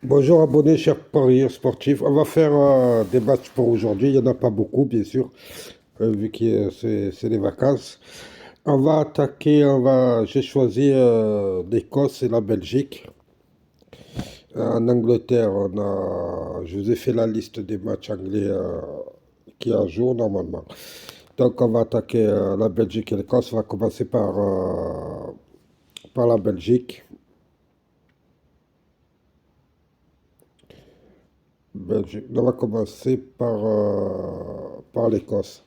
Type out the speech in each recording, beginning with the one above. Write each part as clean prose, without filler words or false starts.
Bonjour abonnés, chers parieurs sportifs. On va faire des matchs pour aujourd'hui. Il n'y en a pas beaucoup, bien sûr, vu que c'est les vacances. On va attaquer, j'ai choisi l'Écosse et la Belgique. En Angleterre, je vous ai fait la liste des matchs anglais qui est à jour normalement. Donc on va attaquer la Belgique et l'Écosse. On va commencer par la Belgique. On va commencer par l'Écosse.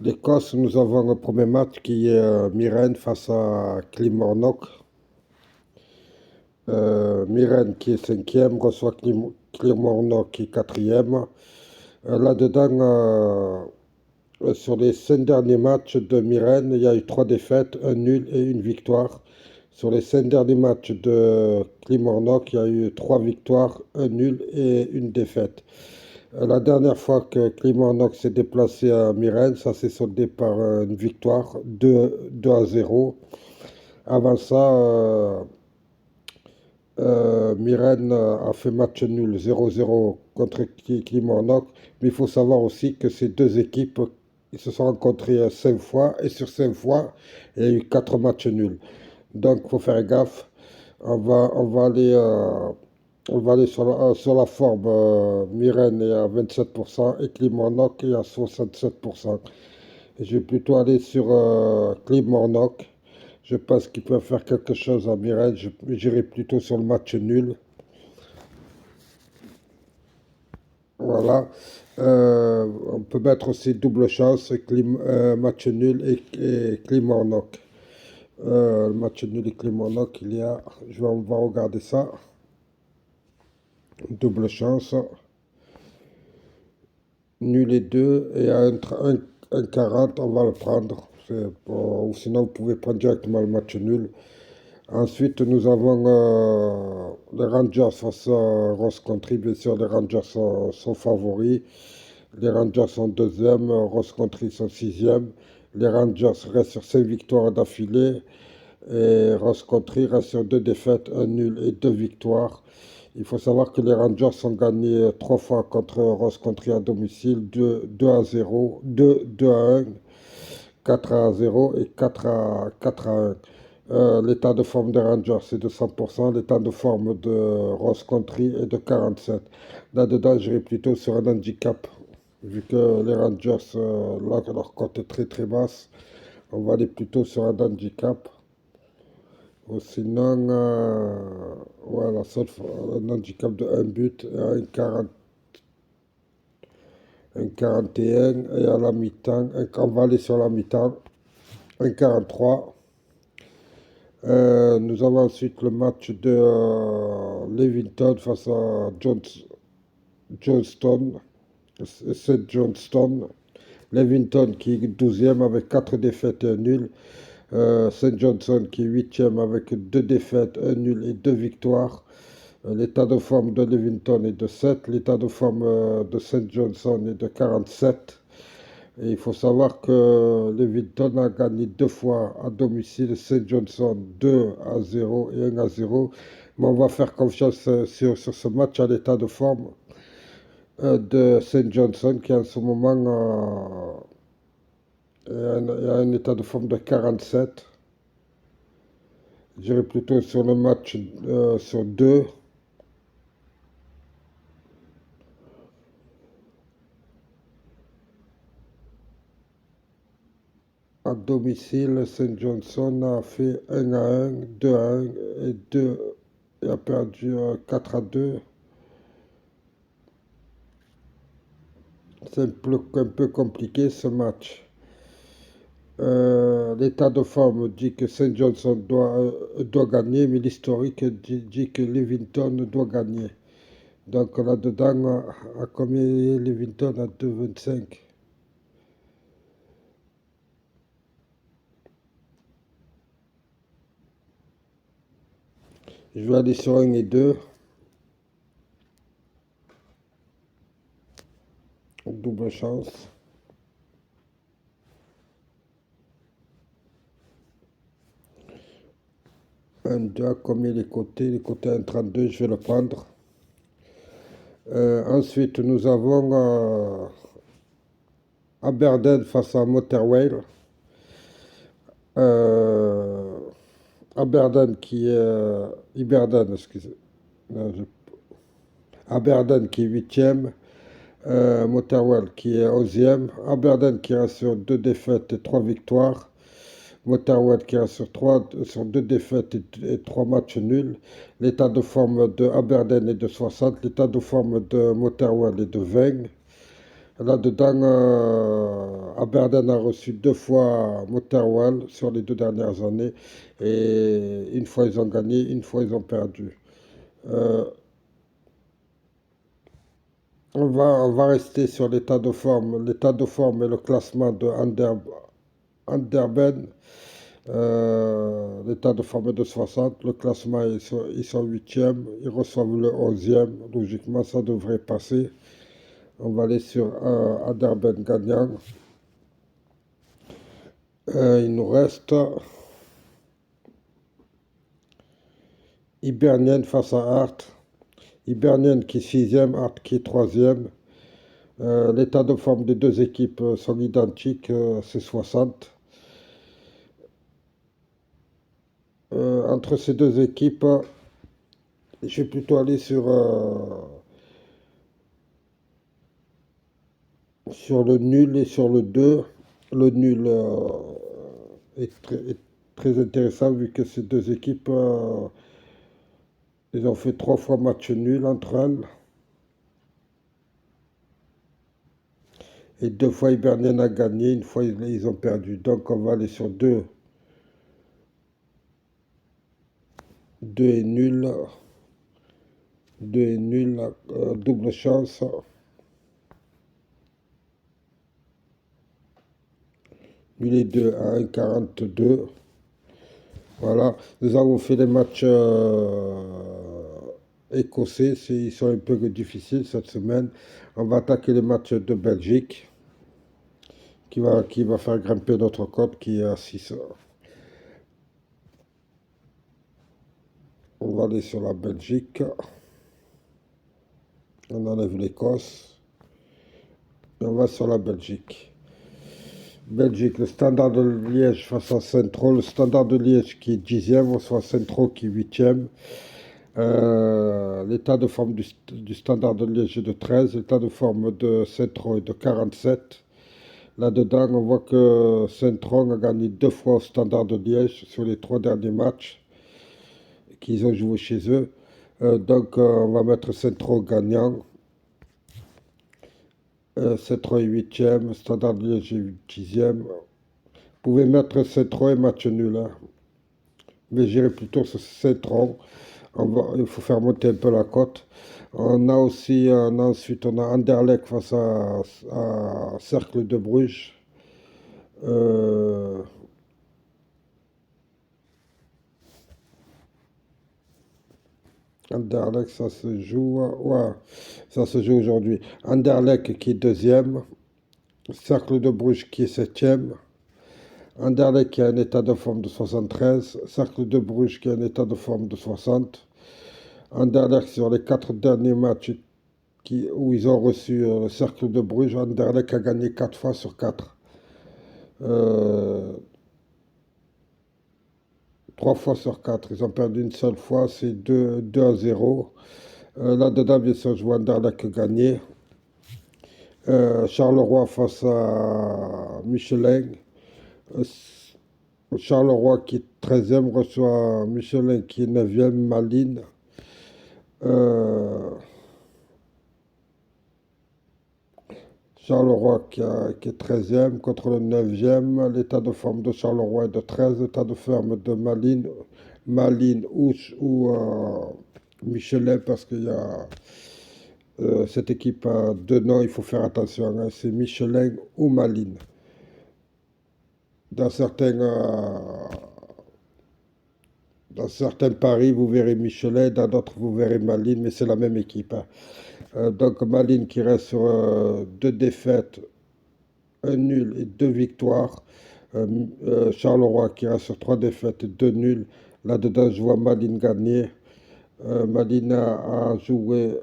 L'Écosse, nous avons un premier match qui est Myrène face à Kilmarnock. Myrène qui est cinquième reçoit Kilmarnock qui est quatrième. Là-dedans, sur les 5 derniers matchs de Myrène, il y a eu 3 défaites, un nul et une victoire. Sur les 5 derniers matchs de Kilmarnock, il y a eu 3 victoires, un nul et une défaite. La dernière fois que Kilmarnock s'est déplacé à Myrène, ça s'est soldé par une victoire 2-0. Avant ça, Myrène a fait match nul 0-0 contre Kilmarnock. Mais il faut savoir aussi que ces deux équipes ils se sont rencontrées 5 fois et sur 5 fois, il y a eu 4 matchs nuls. Donc il faut faire gaffe. On va, on va aller, euh, on va aller sur la forme. Myrène est à 27% et Kilmarnock est à 67%. Je vais plutôt aller sur Kilmarnock. Je pense qu'ils peuvent faire quelque chose à Myrène. J'irai plutôt sur le match nul. Voilà. On peut mettre aussi double chance, match nul et Kilmarnock. Le match nul et Kilmarnock, on va regarder ça. Double chance. Nul et 2 et à 1,40, on va le prendre. Ou sinon, vous pouvez prendre directement le match nul. Ensuite, nous avons les Rangers face à Ross Country. Bien sûr, les Rangers sont favoris. Les Rangers sont deuxième, Ross Country sont sixième. Les Rangers restent sur 5 victoires d'affilée. Et Ross Country reste sur 2 défaites, un nul et 2 victoires. Il faut savoir que les Rangers ont gagné 3 fois contre Ross Country à domicile, 2-0, 2-1, 4-0 et 4-1. L'état de forme des Rangers c'est de 100%, l'état de forme de Ross Country est de 47%. Là-dedans, j'irai plutôt sur un handicap, vu que les Rangers, là, leur cote est très très basse. On va aller plutôt sur un handicap. Ou sinon, voilà, un handicap de un but, un 40, un 41, et à la mi-temps, on va aller sur la mi-temps, un 43. Nous avons ensuite le match de Levington face à Johnston, c'est Johnston. Levington qui est 12e avec 4 défaites et un nul. Saint Johnson qui est 8e avec 2 défaites, un nul et 2 victoires. L'état de forme de Levington est de 7. L'état de forme de Saint Johnson est de 47. Et il faut savoir que Levington a gagné 2 fois à domicile, Saint Johnson 2-0 et 1-0. Mais on va faire confiance sur ce match à l'état de forme de Saint Johnson qui en ce moment a un état de forme de 47. J'irai plutôt sur le match sur 2. À domicile, Saint Johnson a fait 1-1, 2-1 et 2 et a perdu 4-2. C'est un peu compliqué ce match. L'état de forme dit que Saint Johnson doit gagner, mais l'historique dit que Levington doit gagner. Donc là-dedans, à combien est Levington à 2,25? Je vais aller sur 1 et 2. Double chance. 1, 2, à combien les côtés? Les côtés 1,32, je vais le prendre. Ensuite, nous avons Aberdeen face à Motherwell. Euh, Aberdeen qui est... Aberdeen, excusez. Non, Aberdeen qui est huitième. Motherwell qui est 11e. Aberdeen qui reste sur deux défaites et trois victoires. Motherwell qui reste sur deux défaites et trois matchs nuls. L'état de forme de Aberdeen est de 60. L'état de forme de Motherwell est de 20. Là-dedans, Aberdeen a reçu deux fois Motherwell sur les deux dernières années. Et une fois ils ont gagné, une fois ils ont perdu. Euh, on va rester sur l'état de forme. L'état de forme et le classement de Anderben. L'état de forme est de 60. Le classement, ils sont 8e. Ils reçoivent le 11e. Logiquement, ça devrait passer. On va aller sur Anderben gagnant. Il nous reste Hibernian face à Hart. Hibernian qui est 6e, Hart qui est 3e. L'état de forme des deux équipes sont identiques, c'est 60. Entre ces deux équipes, je vais plutôt aller sur le nul et sur le 2. Le nul est très intéressant vu que ces deux équipes, ils ont fait trois fois match nul entre elles. Et deux fois Hibernian a gagné, une fois ils ont perdu. Donc on va aller sur 2. 2 et nul. 2 et nul, double chance. Nul et 2 à 1,42. Voilà, nous avons fait les matchs écossais, ils sont un peu difficiles cette semaine. On va attaquer les matchs de Belgique, qui va faire grimper notre cote qui est à 6. On va aller sur la Belgique. On enlève l'Écosse. Et on va sur la Belgique. Belgique, le Standard de Liège face à Saint-Tro. Le Standard de Liège qui est 10e, reçoit Saint-Tro qui est 8e. L'état de forme du Standard de Liège est de 13. L'état de forme de Saint-Tro est de 47. Là-dedans, on voit que Saint-Tron a gagné deux fois au Standard de Liège sur les trois derniers matchs qu'ils ont joué chez eux. Donc, on va mettre Saint-Tron gagnant. Saint-Tron est 8e, Standard de Liège est 10e. Vous pouvez mettre Saint-Tron et match nul. Hein. Mais j'irai plutôt sur Saint-Tron. Il faut faire monter un peu la cote. Ensuite, on a Anderlecht face à Cercle de Bruges. Anderlecht, ça se joue. Ouais, ça se joue aujourd'hui. Anderlecht qui est deuxième. Cercle de Bruges qui est septième. Anderlecht qui a un état de forme de 73. Cercle de Bruges qui a un état de forme de 60. Anderlecht sur les quatre derniers matchs où ils ont reçu le Cercle de Bruges, Anderlecht a gagné 4 fois sur 4. 3 fois sur 4. Ils ont perdu une seule fois, c'est 2-0. Là-dedans, bien sûr, je vois Anderlecht gagner. Charleroi face à Michelin. Euh, Charleroi qui est 13e reçoit Michelin qui est 9e, Malines. Charleroi qui est 13e contre le 9e. L'état de forme de Charleroi est de 13. L'état de forme de Malines ou Michelin parce qu'il y a cette équipe a deux noms, il faut faire attention. Hein, c'est Michelin ou Malines. Dans certains paris, vous verrez Michelin, dans d'autres, vous verrez Malines, mais c'est la même équipe. Hein. Donc Malines qui reste sur deux défaites, un nul et deux victoires. Charleroi qui reste sur trois défaites et deux nuls. Là-dedans, je vois Malines gagner. Malines a joué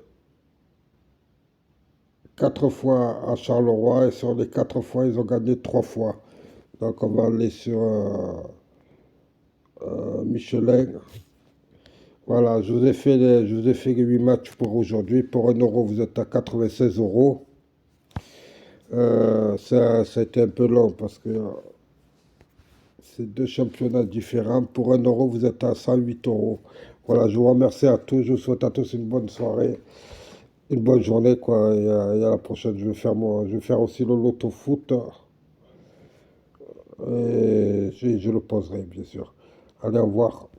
4 fois à Charleroi et sur les 4 fois, ils ont gagné 3 fois. Donc on va aller sur Michelin. Voilà, je vous ai fait les 8 matchs pour aujourd'hui. Pour 1 euro, vous êtes à 96 euros. Ça a été un peu long parce que c'est deux championnats différents. Pour 1 euro, vous êtes à 108 euros. Voilà, je vous remercie à tous. Je vous souhaite à tous une bonne soirée, une bonne journée, quoi. Et à la prochaine. Je vais faire aussi le loto foot. Et je le poserai, bien sûr. Allez, au revoir.